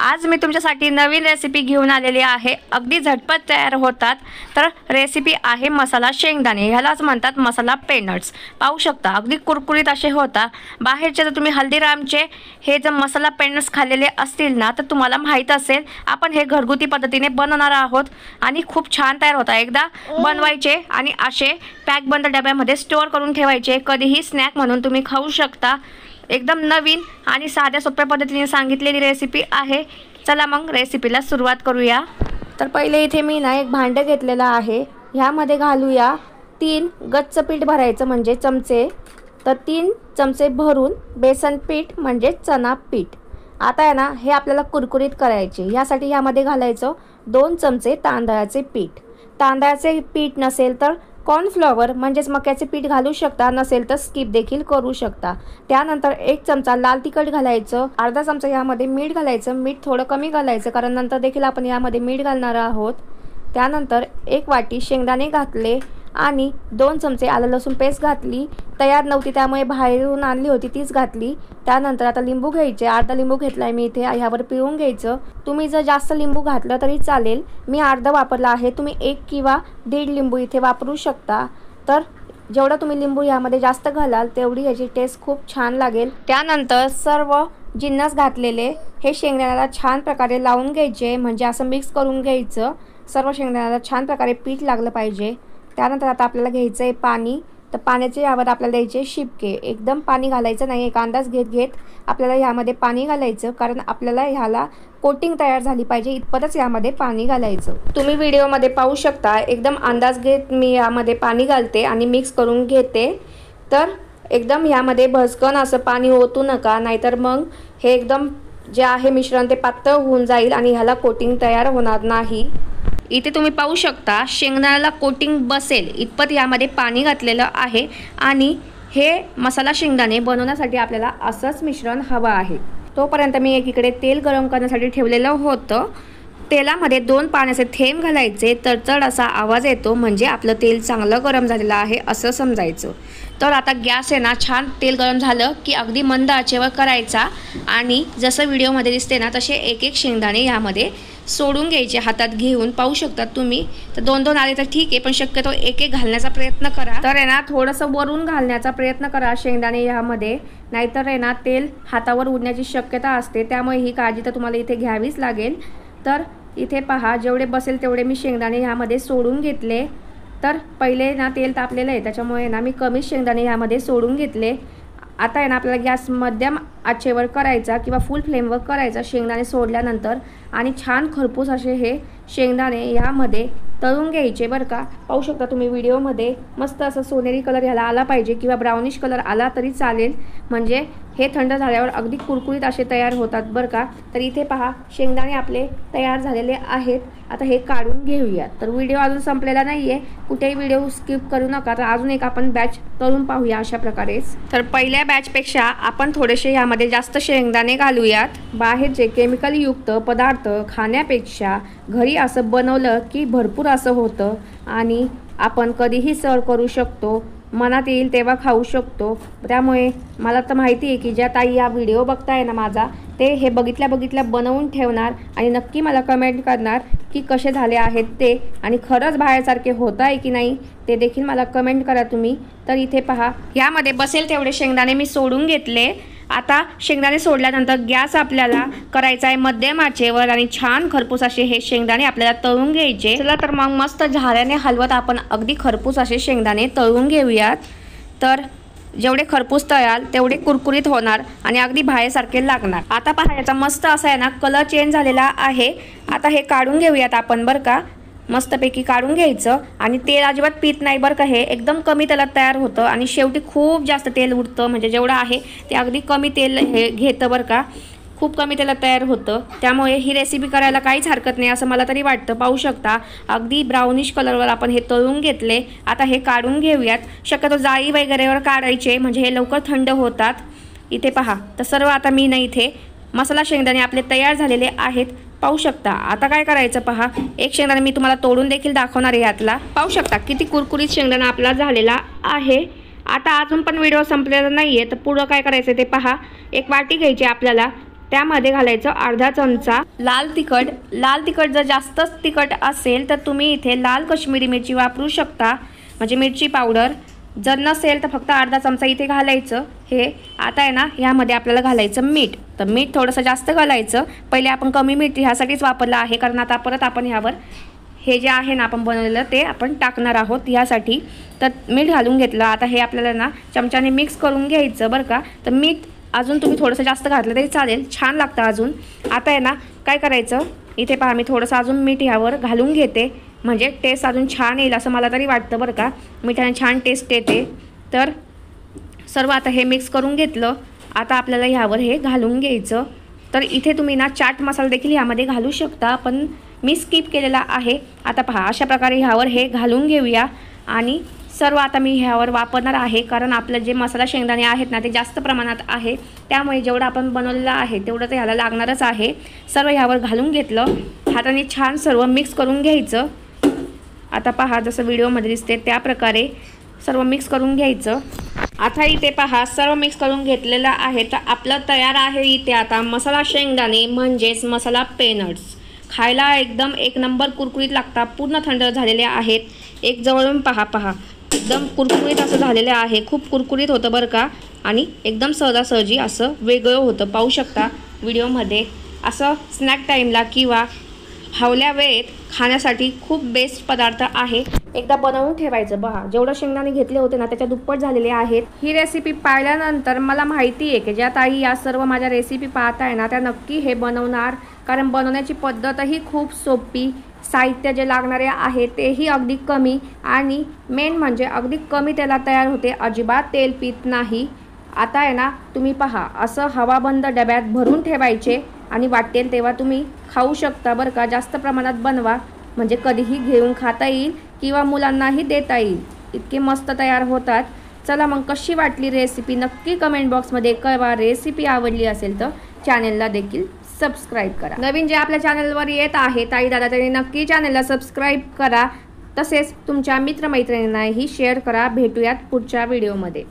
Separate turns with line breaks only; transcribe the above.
आज मी तुमच्यासाठी नवीन रेसिपी घेऊन आलेली आहे। अगदी झटपट तयार होतात। तर रेसिपी आहे मसाला शेंगदाणे, ह्यालाच म्हणतात मसाला पेनट्स। पाहू शकता अगदी कुरकुरीत असे होता। बाहेरचे जर तुम्ही हल्दीरामचे हे जर मसाला पेनट्स खाल्लेले असतील ना तर तुम्हाला माहित असेल आपण हे घरगुती पद्धतीने बनवणार आहोत आणि खूप छान तयार होता। एकदा बनवायचे आणि असे पॅक बंद डब्यामध्ये स्टोअर करून ठेवायचे, कधीही स्नॅक म्हणून तुम्ही खाऊ शकता। एकदम नवीन आणि साध्या सोप्या पद्धतीने सांगितलेली रेसिपी आहे। चला मग रेसिपीला सुरुवात करूया। तर पहिले इथे मी ना एक भांडं घेतलेलं आहे, ह्यामध्ये घालूया 3 गच्च पीठ भरायचं म्हणजे चमचे। तर 3 चमचे भरून बेसन पीठ म्हणजे चणा पीठ। आता आहे ना हे आपल्याला कुरकुरीत करायचे, यासाठी ह्यामध्ये घालायचं 2 चमचे तांदळाचे पीठ। तांदळाचे पीठ नसेल तर कॉर्नफ्लॉवर म्हणजेच मक्याचे पीठ घालू शकता, नसेल तर स्किप देखील करू शकता। त्यानंतर 1 चमचा लाल तिखट घालायचं, अर्धा चमचा यामध्ये मीठ घालायचं। मीठ थोडं कमी घालायचं कारण नंतर देखील आपण यामध्ये मीठ घालणार आहोत। त्यानंतर 1 वाटी शेंगदाणे घातले आणि 2 चमचे आलं लसूण पेस्ट घातली। तयार नव्हती त्यामुळे बाहेरून आणली होती तीच घातली। त्यानंतर आता लिंबू घ्यायचे, अर्धा लिंबू घेतलाय मी इथे, ह्यावर पिळून घ्यायचं। तुम्ही जर जास्त लिंबू घातलं तरी चालेल, मी अर्धा वापरला आहे, तुम्ही 1 किंवा 1.5 लिंबू इथे वापरू शकता। तर जेवढा तुम्ही लिंबू यामध्ये जास्त घालाल तेवढी याची टेस्ट खूप छान लागेल। त्यानंतर सर्व जिन्नस घातलेले हे शेंगदाण्याला छान प्रकारे लावून घ्यायचे, म्हणजे असं मिक्स करून घ्यायचं। सर्व शेंगदाण्याला छान प्रकारे पीठ लागलं पाहिजे। त्यानंतर आता आपल्याला घ्यायचं आहे पाणी। तर पाण्याचे यावर आपल्याला द्यायचे शिपके, एकदम पाणी घालायचं नाही, एक अंदाज घेत आपल्याला ह्यामध्ये पाणी घालायचं, कारण आपल्याला ह्याला कोटिंग तयार झाली पाहिजे इतपतच यामध्ये पाणी घालायचं। तुम्ही व्हिडिओमध्ये पाहू शकता एकदम अंदाज घेत मी यामध्ये पाणी घालते आणि मिक्स करून घेते। तर एकदम यामध्ये भसकन असं पाणी ओतू नका, नाहीतर मग हे एकदम जे आहे मिश्रण ते पातळ होऊन जाईल आणि ह्याला कोटिंग तयार होणार नाही। इथे तुम्ही पाहू शकता शेंगदाण्याला कोटिंग बसेल इतपत यामध्ये पाणी घातलेलं आहे आणि हे मसाला शेंगदाणे बनवण्यासाठी आपल्याला असंच मिश्रण हवं आहे। तोपर्यंत मी एकीकडे तेल गरम करण्यासाठी ठेवलेलं होतं। तेलामध्ये 2 पाण्याचे थेंब घालायचे, तडतड असा आवाज येतो म्हणजे आपलं तेल चांगलं गरम झालेलं आहे असं समजायचं। तर आता गॅस आहे ना छान तेल गरम झालं की अगदी मंद आचेवर करायचा आणि जसं व्हिडिओमध्ये दिसते ना तसे एक एक शेंगदाणे यामध्ये सोडून घ्यायचे हातात घेऊन। पाहू शकता तुम्ही, तर 2-2 आले तर ठीक आहे, पण शक्यतो एक एक घालण्याचा प्रयत्न करा। तर आहे ना थोडंसं वरून घालण्याचा प्रयत्न करा शेंगदाणे यामध्ये, नाहीतर आहे ना तेल हातावर उडण्याची शक्यता असते, त्यामुळे ही काळजी तर तुम्हाला इथे घ्यावीच लागेल। तर इथे पहा जेवढे बसेल तेवढे मी शेंगदाणे ह्यामध्ये सोडून घेतले। तर पहिले ना तेल तापलेलं आहे त्याच्यामुळे ना मी कमी शेंगदाणे ह्यामध्ये सोडून घेतले। आता आहे ना आपल्याला गॅस मध्यम आचेवर करायचा किंवा फुल फ्लेमवर करायचा शेंगदाणे सोडल्यानंतर, आणि छान खरपूस असे हे शेंगदाणे यामध्ये तळून घ्यायचे बरं का। पाहू शकता तुम्ही व्हिडिओमध्ये मस्त असं सोनेरी कलर ह्याला आला पाहिजे किंवा ब्राउनिश कलर आला तरी चालेल, म्हणजे हे थंड झाल्यावर अगदी कुरकुरीत असे तयार होतात बरं का। तर इथे पहा शेंगदाणे आपले तयार झालेले आहेत। आता हे काढून घेऊयात। तर व्हिडिओ अजून संपलेला नाही आहे, कुठेही व्हिडिओ स्किप करू नका। तर अजून एक आपण बॅच तळून पाहूया अशा प्रकारेच। तर पहिल्या बॅचपेक्षा आपण थोडेसे यामध्ये जास्त शेंगदाणे घालूयात। बाहेरचे केमिकलयुक्त पदार्थ खाण्यापेक्षा घरी असं बनवलं की भरपूर असं होतं आणि आपण कधीही सर्व करू शकतो, मनात येईल तेव्हा खाऊ शकतो। त्यामुळे मला तर माहिती आहे की ज्या ताई हा व्हिडिओ बघताय ना माझा, ते हे बघितल्या बनवून ठेवणार आणि नक्की मला कमेंट करणार की कसे झाले आहेत ते, आणि खरंच बाहेरसारखे होत आहे की नाही ते देखील मला कमेंट करा तुम्ही। तर इथे पहा यामध्ये बसेल तेवढे शेंगदाणे मी सोडून घेतले। आता शेंगदाणे सोडल्यानंतर गॅस आपल्याला करायचा आहे मध्यम आचेवर आणि छान खरपूस असे हे शेंगदाणे आपल्याला तळून घ्यायचे। चला तर मग मस्त झाऱ्याने हलवत आपण अगदी खरपूस असे शेंगदाणे तळून घेऊयात। तर जेवढे खरपूस तळाल तेवढे कुरकुरीत होणार आणि अगदी बाहेरसारखे लागणार। आता पहा याचा मस्त असा आहे ना कलर चेंज झालेला आहे। आता हे काढून घेऊयात आपण बरं का, मस्तपैकी काढून घ्यायचं आणि तेल अजिबात पीत नाही बरं का, हे एकदम कमी तेलात तयार होतं आणि शेवटी खूप जास्त तेल उडतं, म्हणजे जेवढं आहे ते अगदी कमी तेल हे घेतं बरं का, खूप कमी तेलात तयार होतं। त्यामुळे ही रेसिपी करायला काहीच हरकत नाही असं मला तरी वाटतं। पाहू शकता अगदी ब्राउनिश कलरवर आपण हे तळून घेतले। आता हे काढून घेऊयात, शक्यतो जाळी वगैरेवर काढायचे म्हणजे हे लवकर थंड होतात। इथे पहा तर सर्व आता मी ना इथे मसाला शेंगदाणे आपले तयार झालेले आहेत, पाहू शकता। आता काय करायचं पहा, एक शेंगदाणा मी तुम्हाला तोडून देखील दाखवणार आहे यातला। पाहू शकता किती कुरकुरीत शेंगदाणा आपला झालेला आहे। आता अजून पण व्हिडिओ संपलेला नाही आहे, तर पुढं काय करायचं ते पहा। एक वाटी घ्यायची आपल्याला, त्यामध्ये घालायचं अर्धा चमचा लाल तिखट। लाल तिखट जर जास्तच तिखट असेल तर तुम्ही इथे लाल कश्मीरी मिरची वापरू शकता, म्हणजे मिरची पावडर। जर नसेल तर फक्त अर्धा चमचा इथे घालायचं हे। आता आहे ना ह्यामध्ये आपल्याला घालायचं मीठ। तर मीठ थोडंसं जास्त घालायचं, पहिले आपण कमी मीठ ह्यासाठीच वापरलं आहे कारण आता परत आपण ह्यावर हे जे आहे ना आपण बनवलेलं ते आपण टाकणार आहोत ह्यासाठी। तर मीठ घालून घेतलं। आता हे आपल्याला ना चमच्याने मिक्स करून घ्यायचं बरं का। तर मीठ अजून तुम्ही थोडंसं जास्त घातलं तरी चालेल, छान लागतं अजून। आता आहे ना काय करायचं, इथे पहा मी थोडंसं अजून मीठ ह्यावर घालून घेते, म्हणजे टेस्ट अजून छान येईल असं मला तरी वाटतं बरं का। मिठाने छान टेस्ट येते। तर सर्व आता हे मिक्स करून घेतलं। आता आपल्याला ह्यावर हे घालून घ्यायचं। तर इथे तुम्ही ना चाट मसाला देखील ह्यामध्ये घालू शकता, पण मी स्किप केलेला आहे। आता पहा अशा प्रकारे ह्यावर हे घालून घेऊया आणि सर्व आता मी ह्यावर वापरणार आहे, कारण आपलं जे मसाला शेंगदाणे आहेत ना ते जास्त प्रमाणात आहे, त्यामुळे जेवढं आपण बनवलेलं आहे तेवढं तर ह्याला लागणारच आहे। सर्व ह्यावर घालून घेतलं, हाताने छान सर्व मिक्स करून घ्यायचं। आता पहा जसं व्हिडिओमध्ये दिसते त्या प्रकारे सर्व मिक्स करून घ्यायचं। आता इथे पहा सर्व मिक्स करून घेतलेलं आहे। तर आपलं तयार आहे इथे आता मसाला शेंगदाणे म्हणजेच मसाला पेनट्स। खायला एकदम एक नंबर कुरकुरीत लागतात, पूर्ण थंड झालेले आहेत। एक जवळून पहा एकदम कुरकुरीत असं झालेलं आहे, खूप कुरकुरीत होतं बरं का, आणि एकदम सहजासहजी असं वेगळं होतं। पाहू शकता व्हिडिओमध्ये। असं स्नॅक टाईमला किंवा फावल्या वेळेत खाण्यासाठी खूप बेस्ट पदार्थ आहे, एकदा बनवून ठेवायचं। बघा जेवढं शेंगदाणे घेतले होते ना त्याच्या दुप्पट झालेले आहेत। ही रेसिपी पाहिल्यानंतर मला माहिती आहे की ज्या ताई या सर्व माझ्या रेसिपी पाहताय ना त्या नक्की हे बनवणार, कारण बनवण्याची पद्धतही खूप सोपी, साहित्य जे लागणारे आहे तेही अगदी कमी, आणि मेन म्हणजे अगदी कमी तेलात तयार होते, अजिबात तेल पीत नाही। आता आहे ना तुम्ही पहा असं हवाबंद डब्यात भरून ठेवायचे आणि वाटेल तेव्हा तुम्ही खाऊ शकता बरं का। जास्त प्रमाणात बनवा म्हणजे कधीही घेऊन खाता येईल किंवा मुलांनाही देता येईल, इतके मस्त तयार होतात। चला मग कशी वाटली रेसिपी नक्की कमेंट बॉक्समध्ये कळवा। रेसिपी आवडली असेल तर चॅनलला देखील सबस्क्राईब करा। नवीन जे आपल्या चॅनलवर येत आहे ताई दादा त्यांनी नक्की चॅनलला सबस्क्राईब करा, तसेच तुमच्या मित्रमैत्रिणींनाही शेअर करा। भेटूयात पुढच्या व्हिडिओमध्ये।